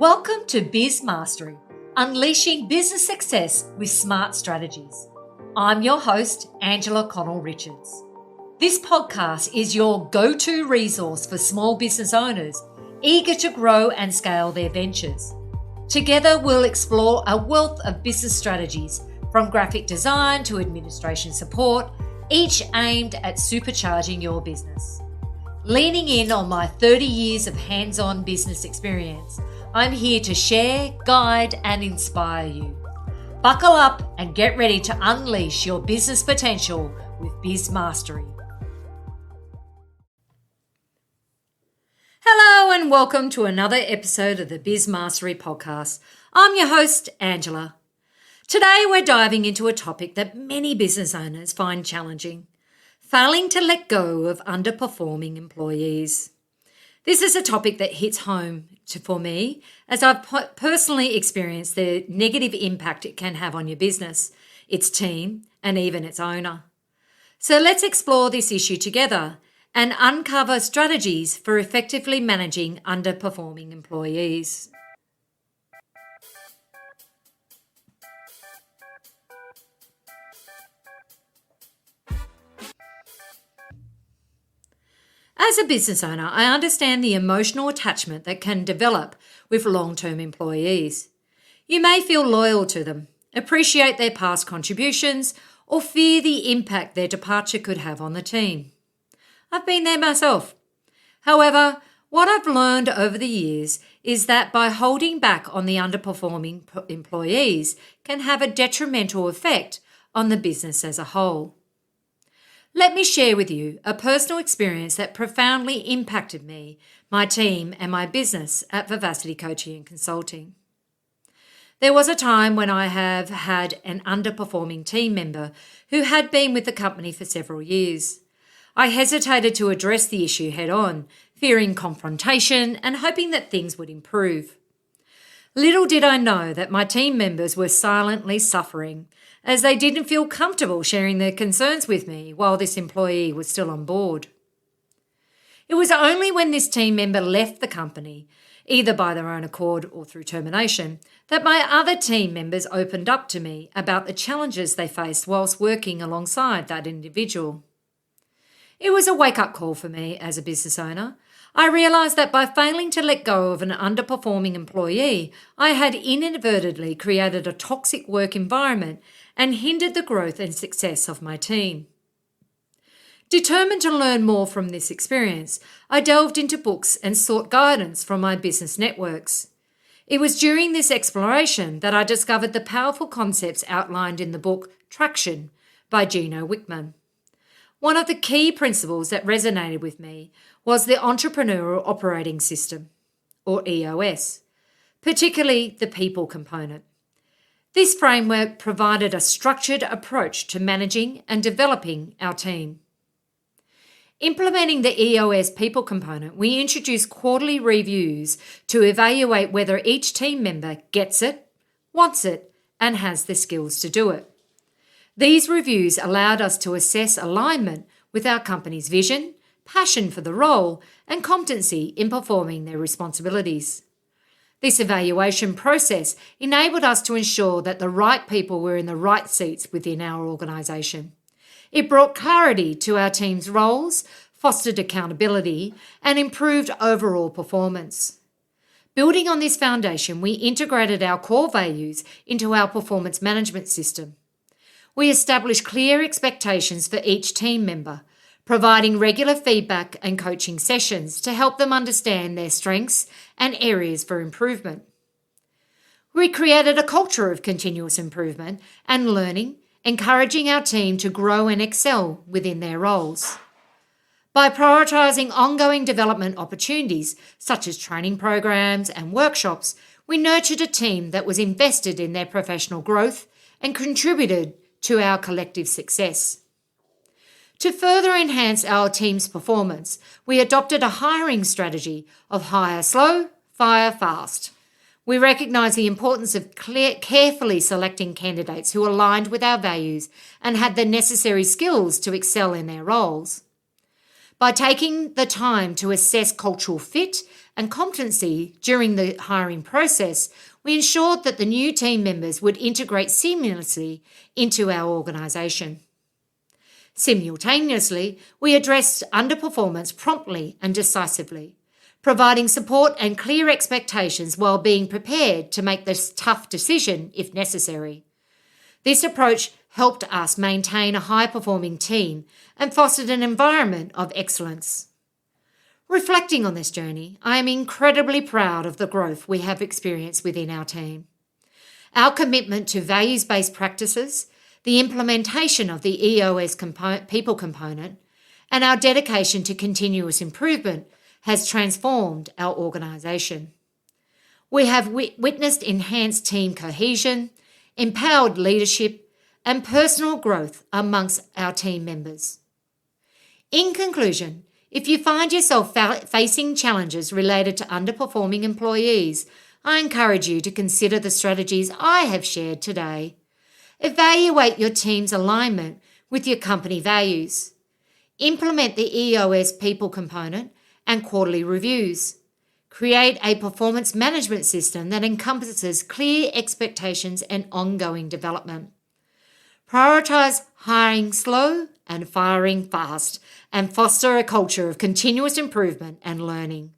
Welcome to BizMastery, unleashing business success with smart strategies. I'm your host, Angela Connell-Richards. This podcast is your go-to resource for small business owners eager to grow and scale their ventures. Together, we'll explore a wealth of business strategies from graphic design to administration support, each aimed at supercharging your business. Leaning in on my 30 years of hands-on business experience, I'm here to share, guide, and inspire you. Buckle up and get ready to unleash your business potential with BizMastery. Hello and welcome to another episode of the BizMastery Podcast. I'm your host, Angela. Today we're diving into a topic that many business owners find challenging: failing to let go of underperforming employees. This is a topic that hits home for me, as I've personally experienced the negative impact it can have on your business, its team, and even its owner. So let's explore this issue together and uncover strategies for effectively managing underperforming employees. As a business owner, I understand the emotional attachment that can develop with long-term employees. You may feel loyal to them, appreciate their past contributions, or fear the impact their departure could have on the team. I've been there myself. However, what I've learned over the years is that by holding back on the underperforming employees can have a detrimental effect on the business as a whole. Let me share with you a personal experience that profoundly impacted me, my team, and my business at Vivacity Coaching and Consulting. There was a time when I have had an underperforming team member who had been with the company for several years. I hesitated to address the issue head on, fearing confrontation and hoping that things would improve. Little did I know that my team members were silently suffering, as they didn't feel comfortable sharing their concerns with me while this employee was still on board. It was only when this team member left the company, either by their own accord or through termination, that my other team members opened up to me about the challenges they faced whilst working alongside that individual. It was a wake-up call for me as a business owner. I realised that by failing to let go of an underperforming employee, I had inadvertently created a toxic work environment and hindered the growth and success of my team. Determined to learn more from this experience, I delved into books and sought guidance from my business networks. It was during this exploration that I discovered the powerful concepts outlined in the book Traction by Gino Wickman. One of the key principles that resonated with me was the Entrepreneurial Operating System, or EOS, particularly the people component. This framework provided a structured approach to managing and developing our team. Implementing the EOS people component, we introduced quarterly reviews to evaluate whether each team member gets it, wants it, and has the skills to do it. These reviews allowed us to assess alignment with our company's vision, passion for the role, and competency in performing their responsibilities. This evaluation process enabled us to ensure that the right people were in the right seats within our organisation. It brought clarity to our team's roles, fostered accountability, and improved overall performance. Building on this foundation, we integrated our core values into our performance management system. We established clear expectations for each team member, providing regular feedback and coaching sessions to help them understand their strengths and areas for improvement. We created a culture of continuous improvement and learning, encouraging our team to grow and excel within their roles. By prioritising ongoing development opportunities, such as training programs and workshops, we nurtured a team that was invested in their professional growth and contributed to our collective success. To further enhance our team's performance, we adopted a hiring strategy of hire slow, fire fast. We recognise the importance of carefully selecting candidates who aligned with our values and had the necessary skills to excel in their roles. By taking the time to assess cultural fit and competency during the hiring process, we ensured that the new team members would integrate seamlessly into our organisation. Simultaneously, we addressed underperformance promptly and decisively, providing support and clear expectations while being prepared to make this tough decision if necessary. This approach helped us maintain a high-performing team and fostered an environment of excellence. Reflecting on this journey, I am incredibly proud of the growth we have experienced within our team. Our commitment to values-based practices, the implementation of the EOS people component, and our dedication to continuous improvement has transformed our organisation. We have witnessed enhanced team cohesion, empowered leadership, and personal growth amongst our team members. In conclusion, if you find yourself facing challenges related to underperforming employees, I encourage you to consider the strategies I have shared today. Evaluate your team's alignment with your company values. Implement the EOS people component and quarterly reviews. Create a performance management system that encompasses clear expectations and ongoing development. Prioritize hiring slow and firing fast, and foster a culture of continuous improvement and learning.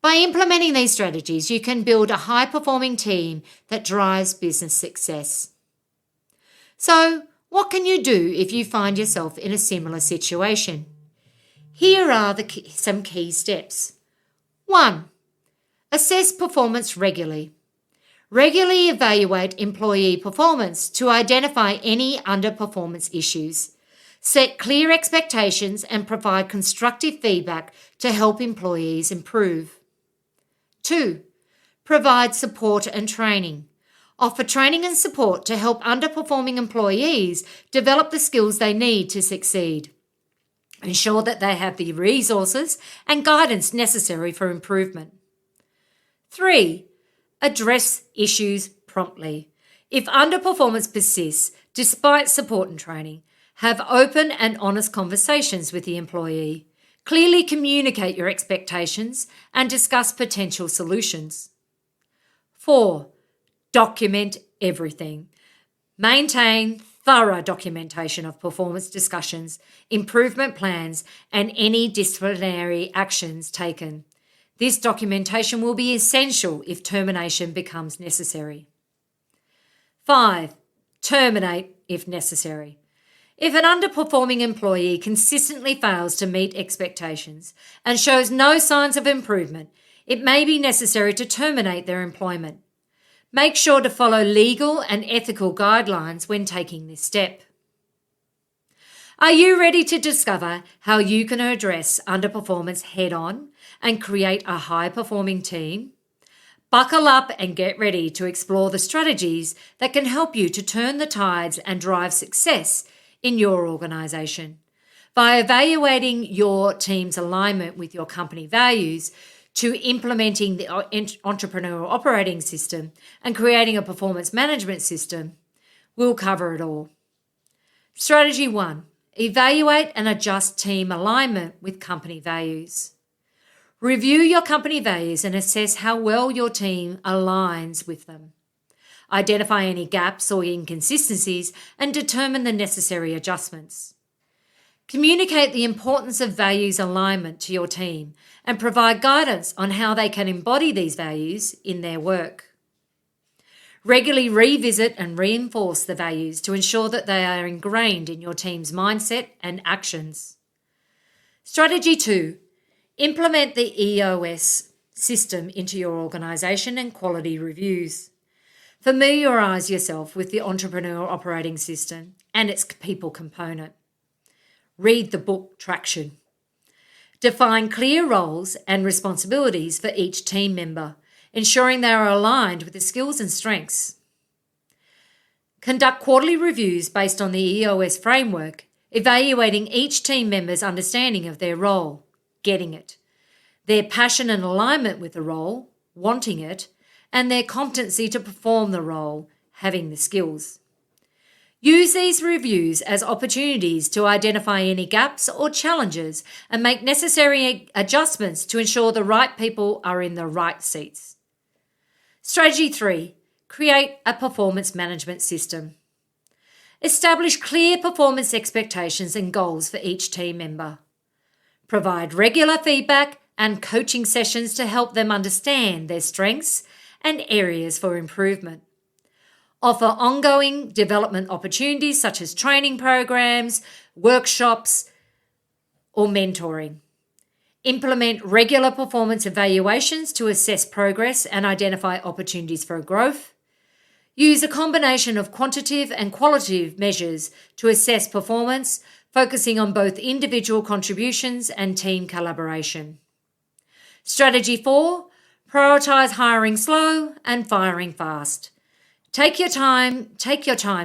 By implementing these strategies, you can build a high-performing team that drives business success. So, what can you do if you find yourself in a similar situation? Here are some key steps. 1. Assess performance regularly. Regularly evaluate employee performance to identify any underperformance issues. Set clear expectations and provide constructive feedback to help employees improve. 2. Provide support and training. Offer training and support to help underperforming employees develop the skills they need to succeed. Ensure that they have the resources and guidance necessary for improvement. 3. Address issues promptly. If underperformance persists, despite support and training, have open and honest conversations with the employee. Clearly communicate your expectations and discuss potential solutions. 4. Document everything. Maintain thorough documentation of performance discussions, improvement plans, and any disciplinary actions taken. This documentation will be essential if termination becomes necessary. 5. Terminate if necessary. If an underperforming employee consistently fails to meet expectations and shows no signs of improvement, it may be necessary to terminate their employment. Make sure to follow legal and ethical guidelines when taking this step. Are you ready to discover how you can address underperformance head-on and create a high-performing team? Buckle up and get ready to explore the strategies that can help you to turn the tides and drive success in your organisation. By evaluating your team's alignment with your company values, to implementing the entrepreneurial operating system and creating a performance management system, we'll cover it all. Strategy 1. Evaluate and adjust team alignment with company values. Review your company values and assess how well your team aligns with them. Identify any gaps or inconsistencies and determine the necessary adjustments. Communicate the importance of values alignment to your team and provide guidance on how they can embody these values in their work. Regularly revisit and reinforce the values to ensure that they are ingrained in your team's mindset and actions. Strategy 2. Implement the EOS system into your organisation and quality reviews. Familiarise yourself with the entrepreneurial operating system and its people component. Read the book Traction. Define clear roles and responsibilities for each team member, ensuring they are aligned with the skills and strengths. Conduct quarterly reviews based on the EOS framework, evaluating each team member's understanding of their role, getting it, their passion and alignment with the role, wanting it, and their competency to perform the role, having the skills. Use these reviews as opportunities to identify any gaps or challenges and make necessary adjustments to ensure the right people are in the right seats. Strategy 3. Create a performance management system. Establish clear performance expectations and goals for each team member. Provide regular feedback and coaching sessions to help them understand their strengths and areas for improvement. Offer ongoing development opportunities such as training programs, workshops, or mentoring. Implement regular performance evaluations to assess progress and identify opportunities for growth. Use a combination of quantitative and qualitative measures to assess performance, focusing on both individual contributions and team collaboration. Strategy 4. Prioritize hiring slow and firing fast. Take your time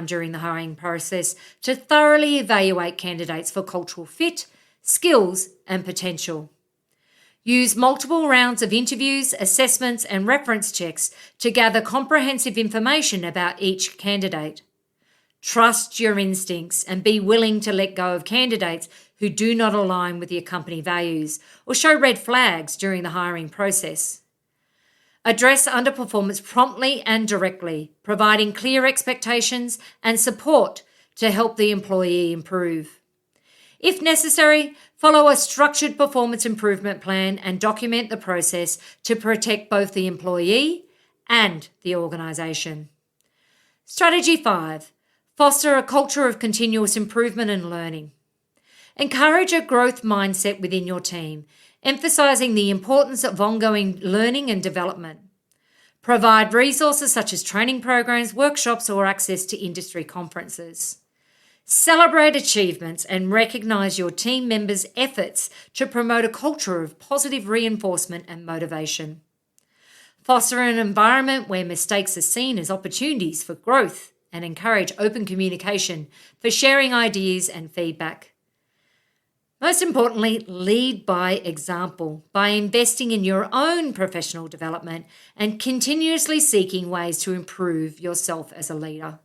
during the hiring process to thoroughly evaluate candidates for cultural fit, skills, and potential. Use multiple rounds of interviews, assessments, and reference checks to gather comprehensive information about each candidate. Trust your instincts and be willing to let go of candidates who do not align with your company values or show red flags during the hiring process. Address underperformance promptly and directly, providing clear expectations and support to help the employee improve. If necessary, follow a structured performance improvement plan and document the process to protect both the employee and the organisation. Strategy 5. Foster a culture of continuous improvement and learning. Encourage a growth mindset within your team, emphasising the importance of ongoing learning and development. Provide resources such as training programs, workshops, or access to industry conferences. Celebrate achievements and recognise your team members' efforts to promote a culture of positive reinforcement and motivation. Foster an environment where mistakes are seen as opportunities for growth and encourage open communication for sharing ideas and feedback. Most importantly, lead by example by investing in your own professional development and continuously seeking ways to improve yourself as a leader.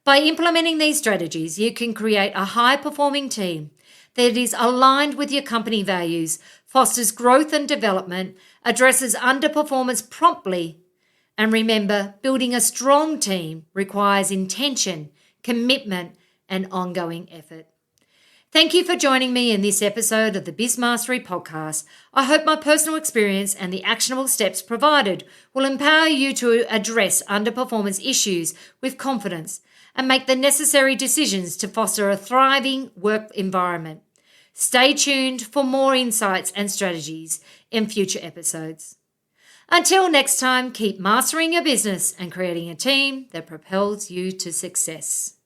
By implementing these strategies, you can create a high-performing team that is aligned with your company values, fosters growth and development, addresses underperformance promptly, and remember, building a strong team requires intention, commitment, and ongoing effort. Thank you for joining me in this episode of the BizMastery Podcast. I hope my personal experience and the actionable steps provided will empower you to address underperformance issues with confidence and make the necessary decisions to foster a thriving work environment. Stay tuned for more insights and strategies in future episodes. Until next time, keep mastering your business and creating a team that propels you to success.